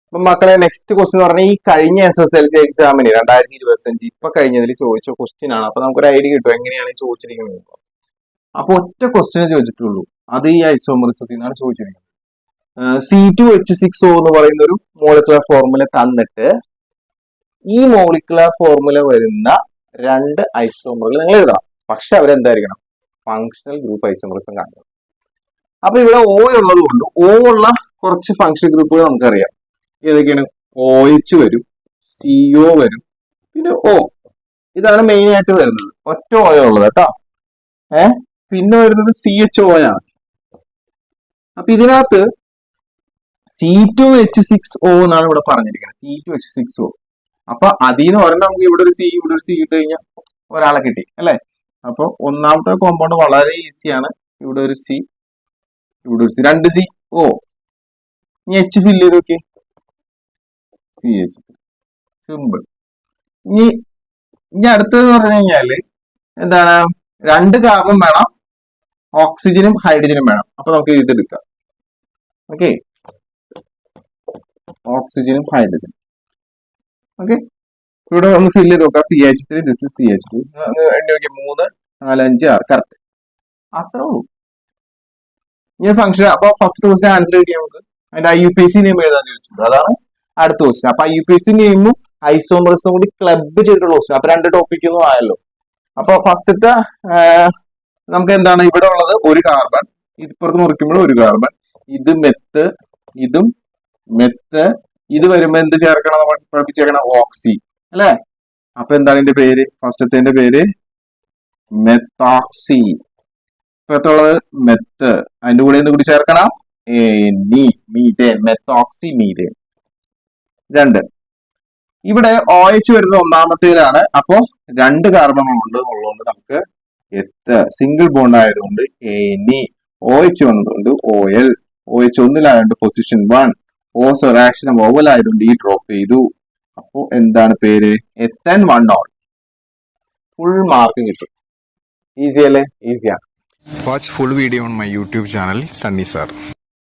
അപ്പൊ മക്കളെ next question പറഞ്ഞാൽ ഈ കഴിഞ്ഞ SSLC എക്സാമിന് 2025 ഇപ്പൊ കഴിഞ്ഞതിൽ ചോദിച്ച ക്വസ്റ്റ്യൻ ആണ്. അപ്പൊ നമുക്കൊരു ഐഡിയ കിട്ടും എങ്ങനെയാണ് ചോദിച്ചിരിക്കുന്നത്. അപ്പൊ ഒറ്റ ക്വസ്റ്റ്യനെ ചോദിച്ചിട്ടുള്ളൂ, അത് ഈ ഐസോമറിസത്തിൽ നിന്നാണ് ചോദിച്ചിരിക്കുന്നത്. C2H6O എന്ന് പറയുന്ന ഒരു മോളിക്കുലർ ഫോർമുല തന്നിട്ട് ഈ മോളിക്കുലർ ഫോർമുല വരുന്ന രണ്ട് ഐസോമറുകൾ നിങ്ങൾ എഴുതണം. പക്ഷെ അവരെന്തായിരിക്കണം, ഫങ്ഷണൽ ഗ്രൂപ്പ് ഐസോമറിസം കാണുന്നത്. അപ്പൊ ഇവിടെ O ഉള്ളത് കൊണ്ട് O ഉള്ള കുറച്ച് ഫങ്ഷണൽ ഗ്രൂപ്പുകൾ നമുക്കറിയാം. ഏതൊക്കെയാണ്? OH വരും, CO വരും, പിന്നെ O. ഇതാണ് മെയിൻ ആയിട്ട് വരുന്നത്. ഒറ്റ O ഉള്ളത് കേട്ടോ. പിന്നെ വരുന്നത് CHO ആണ്. അപ്പൊ ഇതിനകത്ത് C2H6O എന്നാണ് ഇവിടെ പറഞ്ഞിരിക്കുന്നത്. C2H6O. അപ്പൊ അതിന്ന് പറഞ്ഞാൽ നമുക്ക് ഇവിടെ ഒരു C ഇവിടെ ഒരു C ഇട്ട് കഴിഞ്ഞാൽ ഒരാളെ കിട്ടി അല്ലെ. അപ്പൊ ഒന്നാമത്തെ കോമ്പൗണ്ട് വളരെ ഈസിയാണ്. ഇവിടെ ഒരു C, ഇവിടെ ഒരു C, രണ്ട് C. O ഇനി H ഫില്ല് ചെയ്ത് നോക്കി, CH. സിമ്പിൾ. ഇനി അടുത്തത് പറഞ്ഞു കഴിഞ്ഞാല് എന്താണ്, രണ്ട് കാർബൺ വേണം, ഓക്സിജനും ഹൈഡ്രജനും വേണം. അപ്പൊ നമുക്ക് ഇതെടുക്കാം. ഓക്കെ, ഓക്സിജനും ഹൈഡ്രജനും. ഓക്കെ, ഇവിടെ ഒന്ന് ഫില്ല് ചെയ്ത് നോക്കാം. CH3, this is CH2. എണ്ണി നോക്കിയാൽ 3, 4, 5, 6. കറക്റ്റ്. അത്രേ ഉള്ളൂ. ഇനി ഫംഗ്ഷൻ. അപ്പൊ ഫസ്റ്റ് ക്വസ്റ്റ്യൻ ആൻസർ കിട്ടിയാൽ നമുക്ക് അതിന്റെ IUPAC നെയിം എഴുതാൻ ചോദിച്ചിട്ടുണ്ട്. അതാണ് അടുത്ത ക്വസ്റ്റ്യൻ. അപ്പൊ IUPAC നെയിമും ഐസോമറിസും കൂടി ക്ലബ് ചെയ്തിട്ടുള്ള ക്വസ്റ്റ്യൻ. അപ്പൊ രണ്ട് ടോപ്പിക് ഒന്നും ആയല്ലോ. അപ്പൊ ഫസ്റ്റത്തെ നമുക്ക് എന്താണ് ഇവിടെ ഉള്ളത്, ഒരു കാർബൺ, ഇപ്പുറത്ത് മുറിക്കുമ്പോൾ ഒരു കാർബൺ, ഇത് മെത്ത്, ഇതും മെത്ത്. ഇത് വരുമ്പോ എന്ത് ചേർക്കണം, പഠിപ്പിച്ചേക്കണം, ഓക്സി അല്ലെ. അപ്പൊ എന്താണ് ഇതിന്റെ പേര്, ഫസ്റ്റത്തെ പേര് മെത്തോക്സി. ഇപ്പത്തുള്ളത് മെത്ത്, അതിന്റെ കൂടെ എന്ത് കൂടി ചേർക്കണം, മീതേൻ, മെത്തോക്സി മീതേൻ. രണ്ട്. ഇവിടെ OH വരുന്നത് ഒന്നാമത്തേതാണ്. അപ്പോ രണ്ട് കാർബൺ ഉള്ളതുകൊണ്ട് നമുക്ക് സിംഗിൾ ബോണ്ട് ആയതുകൊണ്ട് OH വന്നതുകൊണ്ട് OL. OH ഒന്നിലായതുകൊണ്ട് പൊസിഷൻ 1. ഓസോ റിയാക്ഷൻ ഓവൽ ആയതുകൊണ്ട് ഈ ഡ്രോപ്പ് ചെയ്തു. അപ്പോ എന്താണ് പേര്, എത്തൻ 1 ഓൾ. ഫുൾ മാർക്ക് കിട്ടും. ഈസി അല്ലേ? ഈസിയാണ്. Watch full video on my YouTube channel, Sunny Sir.